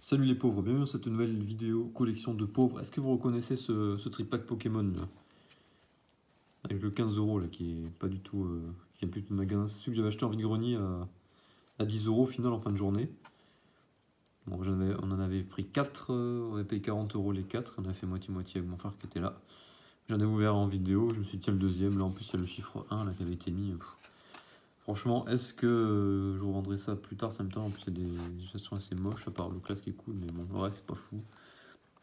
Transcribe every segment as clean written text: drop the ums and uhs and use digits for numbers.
Salut les pauvres, bienvenue dans cette nouvelle vidéo collection de pauvres. Est-ce que vous reconnaissez ce tripack Pokémon là? Avec le 15 € là qui est pas du tout. Qui vient plus de magasin. C'est celui que j'avais acheté en vide-grenier à 10 € au final en fin de journée. Bon, on en avait pris 4, on avait payé 40 € les 4, on a fait moitié-moitié avec mon frère qui était là. J'en ai ouvert en vidéo, je me suis dit tiens le deuxième, là en plus il y a le chiffre 1 là qui avait été mis. Franchement, est-ce que je revendrai ça plus tard? Ça me tente, en plus il y a des illustrations assez moches, à part le classe qui est cool, mais bon, le reste c'est pas fou.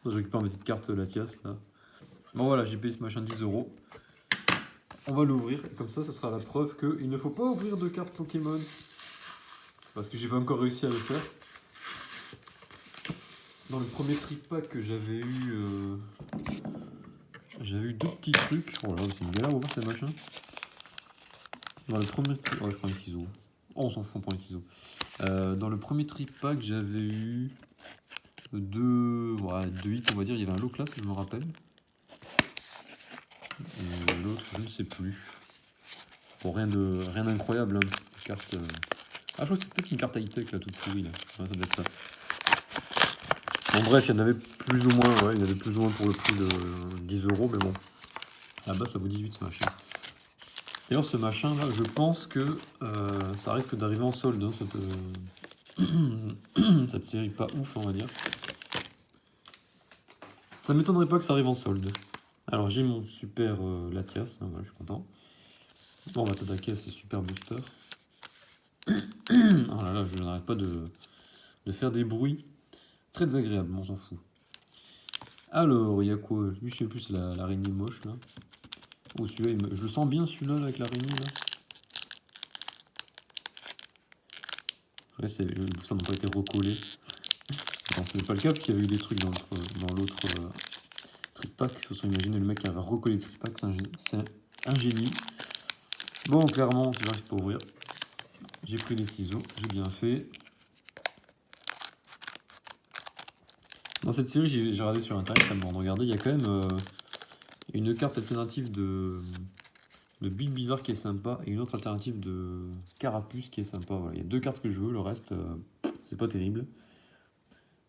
Je récupère mes petites cartes Latias là. Bon voilà, j'ai payé ce machin 10 €. On va l'ouvrir, et comme ça sera la preuve qu'il ne faut pas ouvrir de cartes Pokémon. Parce que j'ai pas encore réussi à le faire. Dans le premier trick pack que j'avais eu deux petits trucs. Oh là, c'est une galère à ouvrir ces machins. Dans le premier trick... Ouais, je prends les ciseaux. Oh, on s'en fout, on prend les ciseaux. Dans le premier trick pack, j'avais eu deux hits, on va dire. Il y avait un low class, je me rappelle. Et l'autre, je ne sais plus. Bon, rien d'incroyable, hein. Carte. Ah, je crois que c'est peut-être une carte high-tech là, toute pourrie là. Ouais, ça doit être ça. Bon, bref, il y en avait plus ou moins, ouais, il y en avait plus ou moins pour le prix de 10 €, mais bon. Là-bas, ça vaut 18 ce machin. D'ailleurs, ce machin là, je pense que ça risque d'arriver en solde, hein, cette série pas ouf, on va dire. Ça m'étonnerait pas que ça arrive en solde. Alors, j'ai mon super Latias, hein, voilà, je suis content. Bon, on va s'attaquer à ces super boosters. Oh là là, je n'arrête pas de faire des bruits très désagréables, on s'en fout. Alors, il y a quoi? Lui, je sais plus, l'araignée moche là. Oh, celui-là, je le sens bien celui-là avec l'araignée là. Ouais, le booster n'a pas été recollé. Non, c'est pas le cas parce qu'il y avait eu des trucs dans l'autre trick pack. De toute façon, imaginez le mec qui avait recollé le trick pack, c'est un génie. Bon, clairement, j'arrive pas à ouvrir. J'ai pris les ciseaux, j'ai bien fait. Dans cette série, j'ai regardé sur internet avant de regarder, il y a quand même une carte alternative de Bulbizarre qui est sympa et une autre alternative de Carapuce qui est sympa. Voilà. Il y a deux cartes que je veux, le reste, c'est pas terrible.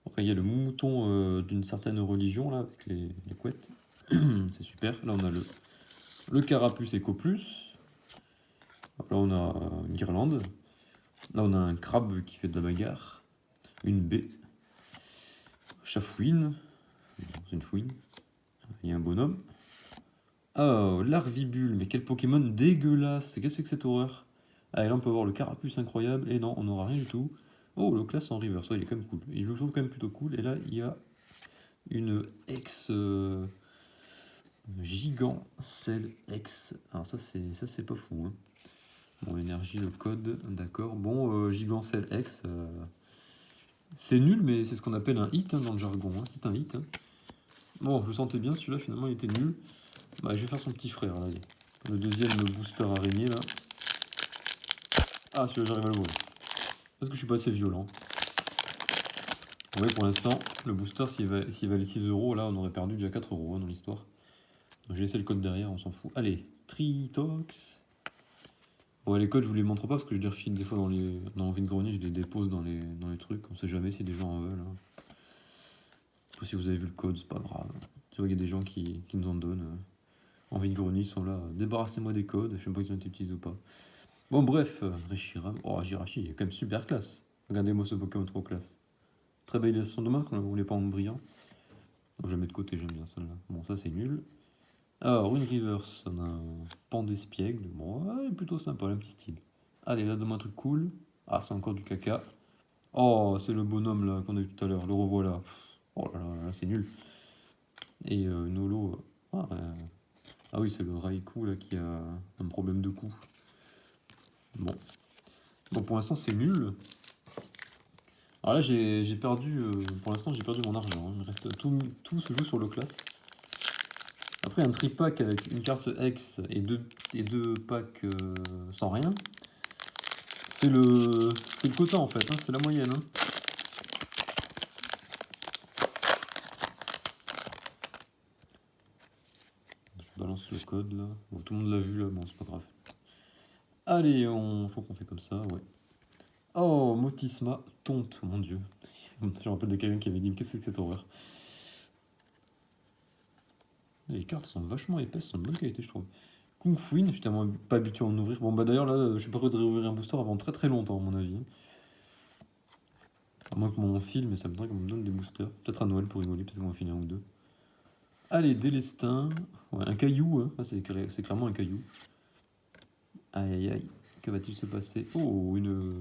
Après, il y a le mouton d'une certaine religion là, avec les couettes. C'est super. Là, on a le Carapuce Eco Plus. Là, on a une guirlande. Là, on a un crabe qui fait de la bagarre. Une baie. Chafouine. C'est une fouine. Il y a un bonhomme. Oh, l'Arvibule. Mais quel Pokémon dégueulasse. Qu'est-ce que c'est que cette horreur? Ah, et là, on peut voir le Carapuce incroyable. Et non, on n'aura rien du tout. Oh, le classe en reverse. Il est quand même cool. Je le trouve quand même plutôt cool. Et là, il y a une ex... Gigant Cell X. Alors ça c'est pas fou. Hein. Bon, énergie, le code, d'accord. Bon, Gigant Cell X, c'est nul, mais c'est ce qu'on appelle un hit hein, dans le jargon. Hein. C'est un hit. Hein. Bon, je le sentais bien, celui-là finalement il était nul. Bah, je vais faire son petit frère là. Le deuxième, le booster araignée là. Ah, celui-là j'arrive à le voir. Parce que je suis pas assez violent. Ouais, pour l'instant, le booster, s'il valait 6 €, là on aurait perdu déjà 4 € hein, dans l'histoire. J'ai laissé le code derrière, on s'en fout. Allez, Tritox. Ouais, les codes, je vous les montre pas parce que je les refile des fois dans le vide-grenier, je les dépose dans les trucs. On sait jamais si des gens en veulent. Hein. Après, si vous avez vu le code, c'est pas grave. Tu vois, il y a des gens qui nous en donnent. En vide-grenier, ils sont là. Débarrassez-moi des codes. Je sais pas si ils ont été utilisés ou pas. Bon, bref, Reshiram. Oh, Jirachi, il est quand même super classe. Regardez-moi ce Pokémon trop classe. Très belle illustration. Dommage qu'on ne voulait pas en brillant. Donc, je la mets de côté, j'aime bien celle-là. Bon, ça, c'est nul. Alors, une reverse, on a un Pandespiègle. Bon, ouais, plutôt sympa, un petit style. Allez, là, donne-moi un truc cool. Ah, c'est encore du caca. Oh, c'est le bonhomme là qu'on a vu tout à l'heure. Le revoilà. Oh là là, là c'est nul. Et une holo. Ah oui, c'est le Raikou là qui a un problème de cou. Bon. Bon, pour l'instant, c'est nul. Alors là, j'ai perdu. Pour l'instant, j'ai perdu mon argent. Hein. Il reste, tout se joue sur le classe. Après, un tripack avec une carte X et deux packs sans rien, c'est le quota en fait, hein, c'est la moyenne. Hein. Je balance le code là. Bon, tout le monde l'a vu là, bon, c'est pas grave. Allez, faut qu'on fait comme ça, ouais. Oh, Motisma, tonte, mon dieu. Je me rappelle de quelqu'un qui avait dit, qu'est-ce que c'est que cette horreur? Les cartes sont vachement épaisses, sont de bonne qualité, je trouve. Kung Fuin, je suis tellement pas habitué à en ouvrir. Bon, bah d'ailleurs, là, je suis pas prêt de réouvrir un booster avant très très longtemps, à mon avis. À moins que mon film, ça me donne qu'on me donne des boosters. Peut-être à Noël pour rigoler, peut-être qu'on va finir un ou deux. Allez, Délestin. Ouais, un caillou, hein. Ah, c'est clairement un caillou. Aïe aïe aïe. Que va-t-il se passer? Oh, une.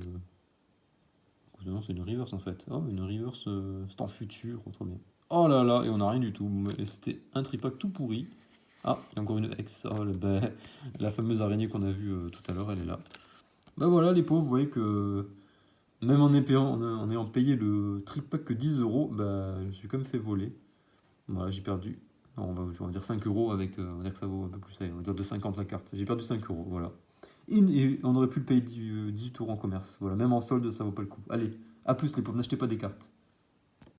Non, c'est une reverse en fait. Oh, une reverse, c'est en futur, trop bien. Oh là là, et on a rien du tout. Et c'était un tripack tout pourri. Ah, il y a encore une ex. Oh, la fameuse araignée qu'on a vue tout à l'heure, elle est là. Bah voilà, les pauvres, vous voyez que même en ayant payé le tripack que 10 euros, bah, je me suis quand même fait voler. Voilà, j'ai perdu. Non, on va dire 5 euros avec. On va dire que ça vaut un peu plus. Allez, on va dire de 50 la carte. J'ai perdu 5 euros, voilà. Et on aurait pu le payer 18 euros en commerce. Voilà, même en solde, ça vaut pas le coup. Allez, à plus les pauvres, n'achetez pas des cartes.